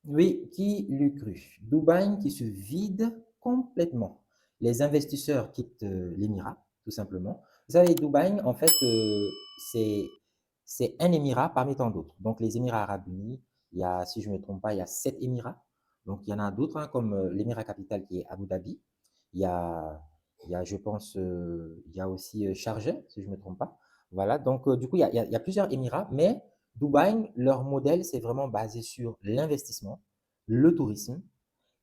Oui, qui l'eût cru? Dubaï qui se vide complètement. Les investisseurs quittent l'émirat, tout simplement. Vous savez, Dubaï, en fait, c'est c'est un émirat parmi tant d'autres. Donc, les Émirats arabes unis, il y a, si je ne me trompe pas, il y a 7 émirats. Donc, il y en a d'autres, hein, comme l'émirat capital qui est Abu Dhabi. Il y a, il y a je pense, il y a aussi Sharjah, si je ne me trompe pas. Voilà, donc du coup, il y a plusieurs émirats, mais Dubaï, leur modèle, c'est vraiment basé sur l'investissement, le tourisme.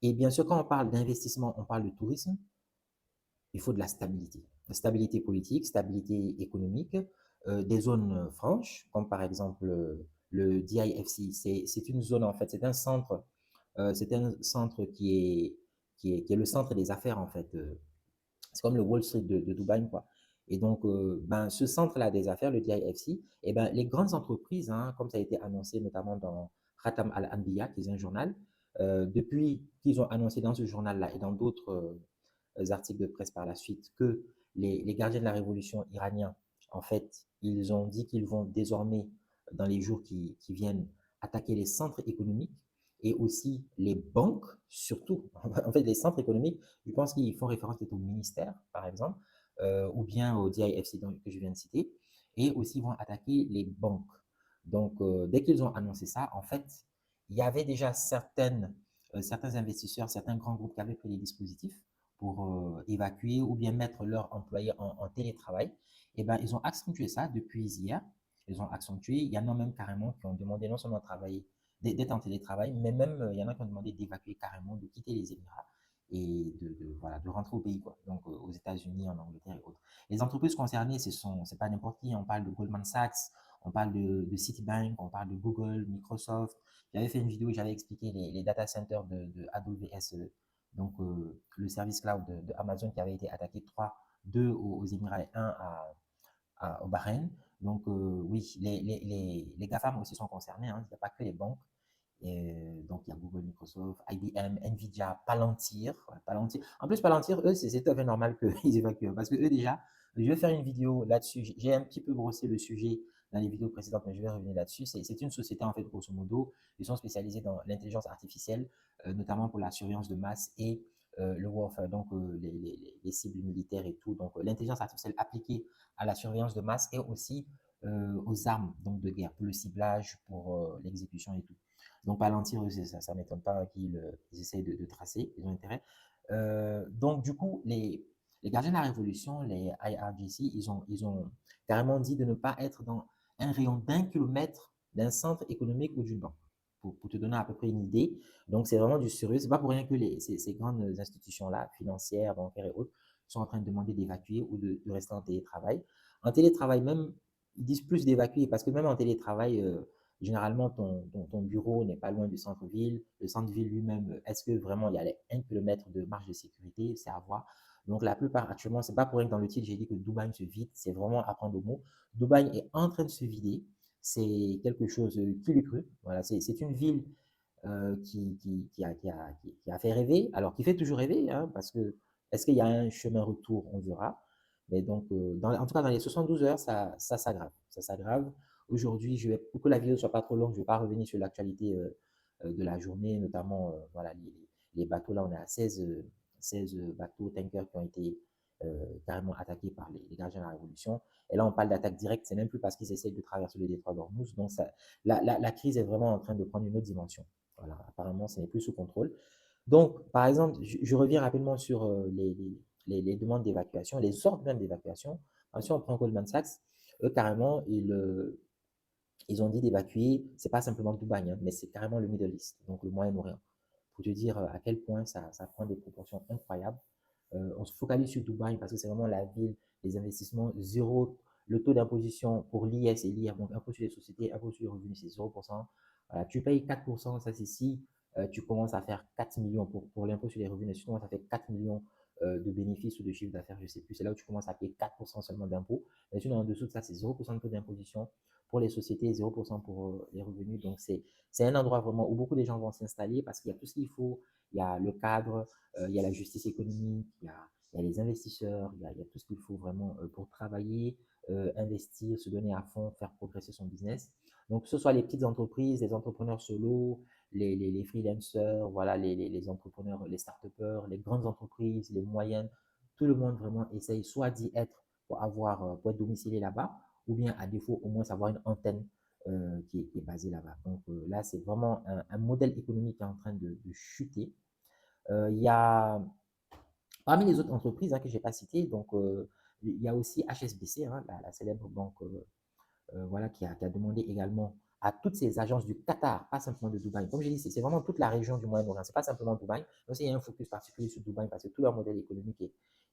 Et bien sûr, quand on parle d'investissement, on parle de tourisme, il faut de la stabilité. Stabilité politique, stabilité économique, des zones franches, comme par exemple le DIFC. C'est une zone, en fait, c'est un centre qui est le centre des affaires, en fait. C'est comme le Wall Street de Dubaï, quoi. Et donc, ben, ce centre-là des affaires, le DIFC, eh ben, les grandes entreprises, hein, comme ça a été annoncé notamment dans Khatam Al-Anbiya, qui est un journal, depuis qu'ils ont annoncé dans ce journal-là et dans d'autres articles de presse par la suite que les gardiens de la révolution iraniens, en fait, ils ont dit qu'ils vont désormais, dans les jours qui viennent, attaquer les centres économiques et aussi les banques, surtout. En fait, les centres économiques, je pense qu'ils font référence peut-être au ministère, par exemple, ou bien au DIFC que je viens de citer, et aussi ils vont attaquer les banques. Donc, dès qu'ils ont annoncé ça, en fait, il y avait déjà certains investisseurs, certains grands groupes qui avaient pris des dispositifs pour évacuer ou bien mettre leurs employés en télétravail. Et ben, ils ont accentué ça depuis hier. Ils ont accentué. Il y en a même carrément qui ont demandé non seulement de travailler, d'être en télétravail, mais même il y en a qui ont demandé d'évacuer carrément, de quitter les Émirats et voilà, de rentrer au pays, quoi. Donc aux États-Unis, en Angleterre et autres. Les entreprises concernées, c'est pas n'importe qui. On parle de Goldman Sachs, on parle de Citibank, on parle de Google, Microsoft. J'avais fait une vidéo où j'avais expliqué les data centers de AWS, donc le service cloud de Amazon qui avait été attaqué, deux aux Émirats et un au Bahreïn. Donc oui, les GAFAM aussi sont concernés, hein. Il n'y a pas que les banques. Et donc, il y a Google, Microsoft, IBM, Nvidia, Palantir. Ouais, Palantir. En plus, Palantir, eux, c'est tout à fait normal qu'ils évacuent. Parce que eux, déjà, je vais faire une vidéo là-dessus. J'ai un petit peu brossé le sujet dans les vidéos précédentes, mais je vais revenir là-dessus. C'est une société, en fait, grosso modo. Ils sont spécialisés dans l'intelligence artificielle, notamment pour la surveillance de masse et le warfare, donc les cibles militaires et tout. Donc, l'intelligence artificielle appliquée à la surveillance de masse et aussi aux armes donc de guerre, pour le ciblage, pour l'exécution et tout. Donc, Palantir, ça ne m'étonne pas qu'ils essayent de tracer, ils ont intérêt. Donc, du coup, les gardiens de la révolution, les IRGC, ils ont carrément dit de ne pas être dans un rayon d'1 kilomètre d'un centre économique ou d'une banque, pour te donner à peu près une idée. Donc, c'est vraiment du sérieux. C'est pas pour rien que ces grandes institutions-là, financières, bancaires et autres, sont en train de demander d'évacuer ou de rester en télétravail. En télétravail, même, ils disent plus d'évacuer parce que même en télétravail, généralement, ton bureau n'est pas loin du centre-ville. Le centre-ville lui-même, est-ce que vraiment il y a les 1 kilomètre de marge de sécurité? C'est à voir. Donc, la plupart actuellement, c'est pas pour rien que dans le titre, j'ai dit que Dubaï se vide. C'est vraiment à prendre au mot. Dubaï est en train de se vider. C'est quelque chose qui lui cru. Voilà, c'est une ville qui a fait rêver, alors qui fait toujours rêver, hein, parce que est-ce qu'il y a un chemin retour? On verra. Mais donc, en tout cas, dans les 72 heures, ça s'aggrave. Ça s'aggrave. Aujourd'hui, pour que la vidéo ne soit pas trop longue, je ne vais pas revenir sur l'actualité de la journée, notamment voilà, les bateaux. Là, on est à 16 bateaux tankers qui ont été carrément attaqués par les gardiens de la Révolution. Et là, on parle d'attaque directe. C'est même plus parce qu'ils essayent de traverser le détroit d'Ormuz. Donc, la crise est vraiment en train de prendre une autre dimension. Voilà, apparemment, ce n'est plus sous contrôle. Donc, par exemple, je reviens rapidement sur les demandes d'évacuation, les ordres même d'évacuation. Si on prend Goldman Sachs, eux, carrément, ils ont dit d'évacuer, c'est pas simplement Dubaï, hein, mais c'est carrément le Middle East, donc le Moyen-Orient, pour te dire à quel point ça prend des proportions incroyables. On se focalise sur Dubaï parce que c'est vraiment la ville, les investissements, zéro, le taux d'imposition pour l'IS et l'IR, donc impôt sur les sociétés, impôt sur les revenus, c'est 0%. Voilà, tu payes 4%, ça c'est si tu commences à faire 4 millions pour l'impôt sur les revenus, si tu commences à faire 4 millions de bénéfices ou de chiffre d'affaires, je ne sais plus, c'est là où tu commences à payer 4% seulement d'impôts. Mais sinon, en dessous de ça, c'est 0% de taux d'imposition pour les sociétés, 0% pour les revenus. Donc, c'est un endroit vraiment où beaucoup de gens vont s'installer parce qu'il y a tout ce qu'il faut. Il y a le cadre, il y a la justice économique, il y a les investisseurs, il y a tout ce qu'il faut vraiment pour travailler, investir, se donner à fond, faire progresser son business. Donc, que ce soit les petites entreprises, les entrepreneurs solo, les freelancers, voilà, les entrepreneurs, les start-upers, les grandes entreprises, les moyennes, tout le monde vraiment essaye soit d'y être pour être domicilié là-bas, ou bien à défaut, au moins avoir une antenne qui est basée là-bas. Donc là, c'est vraiment un modèle économique qui est en train de chuter. Il y a Parmi les autres entreprises que je n'ai pas citées, donc il y a aussi HSBC, la célèbre banque voilà, qui a demandé également à toutes ces agences du Qatar, pas simplement de Dubaï. Comme je dis, c'est vraiment toute la région du Moyen-Orient, c'est pas simplement Dubaï. Donc, il y a un focus particulier sur Dubaï parce que tout leur modèle économique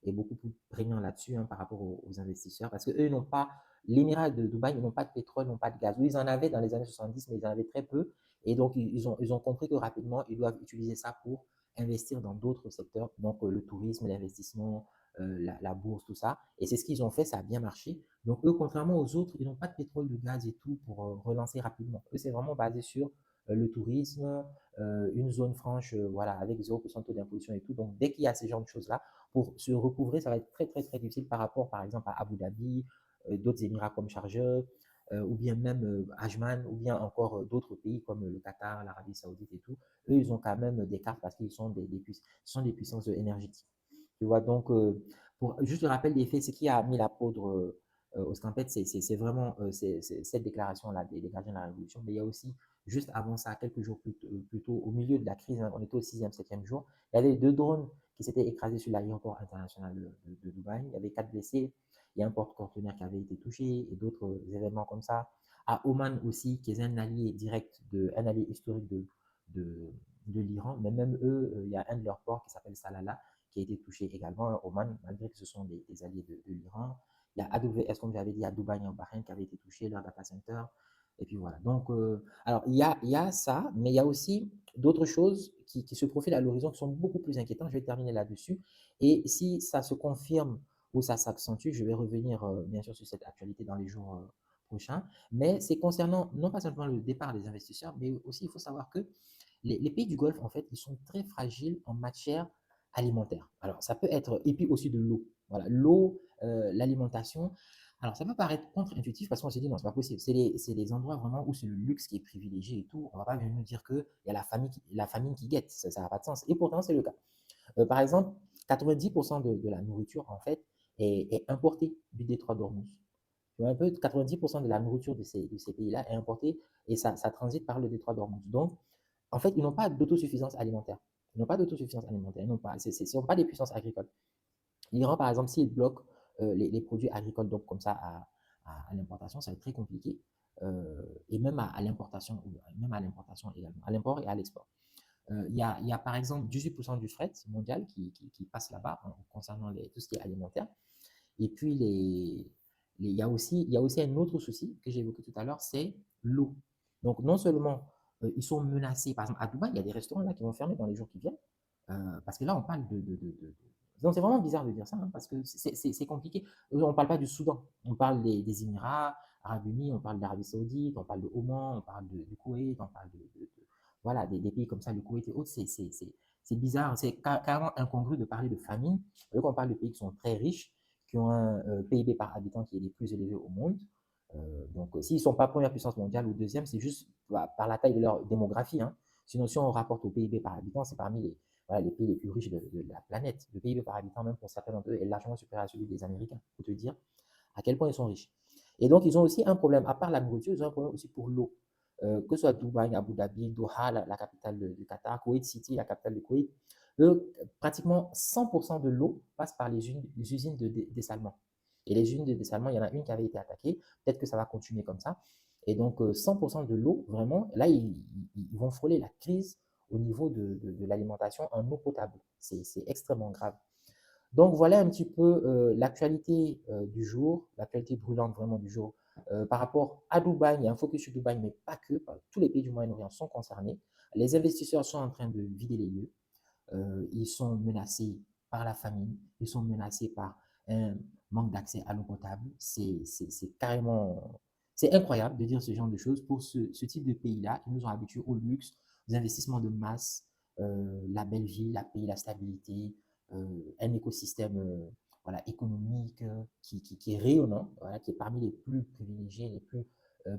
est beaucoup plus prégnant là-dessus par rapport aux investisseurs. Parce qu'eux n'ont pas, l'Émirat de Dubaï, ils n'ont pas de pétrole, n'ont pas de gaz. Oui, ils en avaient dans les années 70, mais ils en avaient très peu. Et donc, ils ont compris que rapidement, ils doivent utiliser ça pour investir dans d'autres secteurs, donc le tourisme, l'investissement, la bourse, tout ça. Et c'est ce qu'ils ont fait, ça a bien marché. Donc, eux, contrairement aux autres, ils n'ont pas de pétrole, de gaz et tout pour relancer rapidement. Eux, c'est vraiment basé sur le tourisme, une zone franche, voilà, avec 0% de taux d'imposition et tout. Donc, dès qu'il y a ces genres de choses-là, pour se recouvrer, ça va être très, très, très difficile par rapport, par exemple, à Abu Dhabi, d'autres Émirats comme Sharjah, ou bien même Ajman, ou bien encore d'autres pays comme le Qatar, l'Arabie Saoudite et tout. Eux, ils ont quand même des cartes parce qu'ils sont sont des puissances énergétiques. Tu vois, donc, pour juste le rappel des faits, ce qui a mis la poudre au scampette, c'est vraiment cette déclaration-là des gardiens de la Révolution. Mais il y a aussi, juste avant ça, quelques jours plus tôt, au milieu de la crise, on était au sixième, septième jour, il y avait deux drones qui s'étaient écrasés sur l'aéroport international de Dubaï. Il y avait 4 blessés. Il y a un porte-conteneur qui avait été touché et d'autres événements comme ça. À Oman aussi, qui est un allié direct, un allié historique de, de l'Iran. Mais même eux, il y a un de leurs ports qui s'appelle Salalah, qui a été touché également, Oman, malgré que ce sont des alliés de l'Iran. Il y a AWS, comme j'avais dit, à Dubaï et au Bahreïn qui avait été touché, leur data center. Et puis voilà. Donc, alors, il y a ça, mais il y a aussi d'autres choses qui se profilent à l'horizon qui sont beaucoup plus inquiétantes. Je vais terminer là-dessus. Et si ça se confirme ou ça s'accentue, je vais revenir bien sûr sur cette actualité dans les jours prochains. Mais c'est concernant non pas simplement le départ des investisseurs, mais aussi il faut savoir que les pays du Golfe, en fait, ils sont très fragiles en matière alimentaire. Alors, ça peut être, et puis aussi de l'eau. Voilà, l'eau, l'alimentation. Alors, ça peut paraître contre-intuitif parce qu'on s'est dit, non, c'est pas possible. C'est les endroits vraiment où c'est le luxe qui est privilégié et tout. On va pas venir nous dire qu'il y a la famine qui guette. Ça n'a pas de sens. Et pourtant, c'est le cas. Par exemple, 90% de la nourriture, en fait, est importée du détroit d'Ormuz. Tu vois un peu, 90% de la nourriture de ces pays-là est importée et ça transite par le détroit d'Ormuz. Donc, en fait, ils n'ont pas d'autosuffisance alimentaire. Ils n'ont pas d'autosuffisance alimentaire. Ils n'ont pas, ce ne sont pas des puissances agricoles. L'Iran, par exemple, s'il bloque les produits agricoles donc comme ça à l'importation, ça va être très compliqué. Et même à l'importation, même à l'importation également, à l'import et à l'export. Il y a par exemple 18% du fret mondial qui passe là-bas concernant tout ce qui est alimentaire. Et puis, il y a aussi un autre souci que j'ai évoqué tout à l'heure, c'est l'eau. Donc, non seulement ils sont menacés, par exemple, à Dubaï, il y a des restaurants là qui vont fermer dans les jours qui viennent, parce que là, on parle donc, c'est vraiment bizarre de dire ça, parce que c'est compliqué. On ne parle pas du Soudan, on parle des Émirats Arabes Unis, on parle d'Arabie Saoudite, on parle de Oman, on parle du Koweït, on parle voilà, des pays comme ça, le Koweït et autres. C'est bizarre, c'est carrément incongru de parler de famine, alors qu'on parle de pays qui sont très riches, qui ont un PIB par habitant qui est les plus élevés au monde. Donc, s'ils ne sont pas première puissance mondiale ou deuxième, c'est juste par la taille de leur démographie. Sinon, si on rapporte au PIB par habitant, c'est parmi voilà, les pays les plus riches de la planète. Le PIB par habitant, même pour certains d'entre eux, est largement supérieur à celui des Américains, pour te dire à quel point ils sont riches. Et donc, ils ont aussi un problème, à part la nourriture, ils ont un problème aussi pour l'eau. Que ce soit Dubaï, Abu Dhabi, Doha, la capitale du Qatar, Kuwait City, la capitale du Koweït, pratiquement 100% de l'eau passe par les usines de dessalement. Et les usines de dessalement, il y en a une qui avait été attaquée. Peut-être que ça va continuer comme ça. Et donc, 100% de l'eau, vraiment, là, ils vont frôler la crise au niveau de l'alimentation en eau potable. C'est extrêmement grave. Donc, voilà un petit peu l'actualité du jour, l'actualité brûlante vraiment du jour. Par rapport à Dubaï, il y a un focus sur Dubaï, mais pas que. Tous les pays du Moyen-Orient sont concernés. Les investisseurs sont en train de vider les lieux. Ils sont menacés par la famine, ils sont menacés par un manque d'accès à l'eau potable. C'est carrément, c'est incroyable de dire ce genre de choses pour ce type de pays-là qui nous ont habitués au luxe, aux investissements de masse, la belle vie, la paix, la stabilité, un écosystème voilà, économique qui est rayonnant, voilà, qui est parmi les plus privilégiés, les plus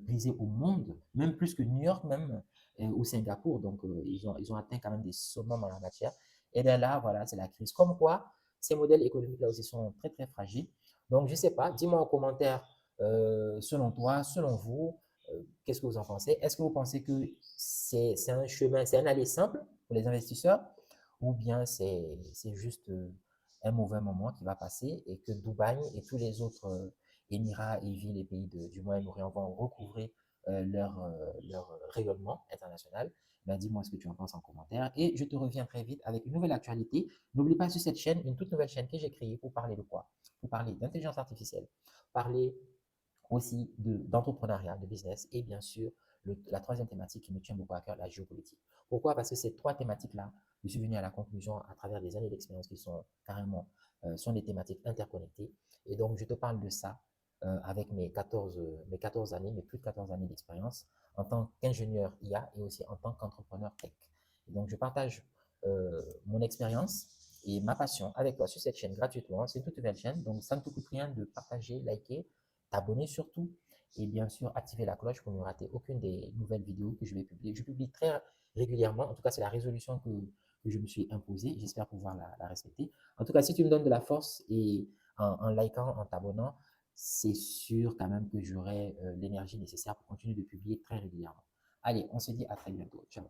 prisés au monde, même plus que New York, même ou Singapour. Donc, ils ont atteint quand même des sommets en la matière. Et bien là, voilà, c'est la crise. Comme quoi, ces modèles économiques-là aussi sont très, très fragiles. Donc, je ne sais pas, dis-moi en commentaire, selon toi, selon vous, qu'est-ce que vous en pensez? Est-ce que vous pensez que c'est un chemin, c'est un aller simple pour les investisseurs ou bien c'est juste un mauvais moment qui va passer et que Dubaï et tous les autres Émirats et villes et pays du Moyen-Orient vont recouvrer leur rayonnement international? Ben, dis-moi ce que tu en penses en commentaire et je te reviens très vite avec une nouvelle actualité. N'oublie pas sur cette chaîne, une toute nouvelle chaîne que j'ai créée pour parler de quoi? Pour parler d'intelligence artificielle, parler aussi d'entrepreneuriat, de business et bien sûr la troisième thématique qui me tient beaucoup à cœur, la géopolitique. Pourquoi? Parce que ces trois thématiques-là, je suis venu à la conclusion à travers des années d'expérience qui sont carrément, sont des thématiques interconnectées. Et donc, je te parle de ça avec mes 14 années, mes plus de 14 années d'expérience en tant qu'ingénieur IA et aussi en tant qu'entrepreneur tech. Et donc, je partage mon expérience et ma passion avec toi sur cette chaîne gratuitement. C'est une toute nouvelle chaîne, donc ça ne te coûte rien de partager, liker, t'abonner surtout et bien sûr activer la cloche pour ne rater aucune des nouvelles vidéos que je vais publier. Je publie très régulièrement, en tout cas c'est la résolution que je me suis imposée, j'espère pouvoir la respecter. En tout cas, si tu me donnes de la force et en likant, en t'abonnant, c'est sûr quand même que j'aurai l'énergie nécessaire pour continuer de publier très régulièrement. Allez, on se dit à très bientôt. Ciao.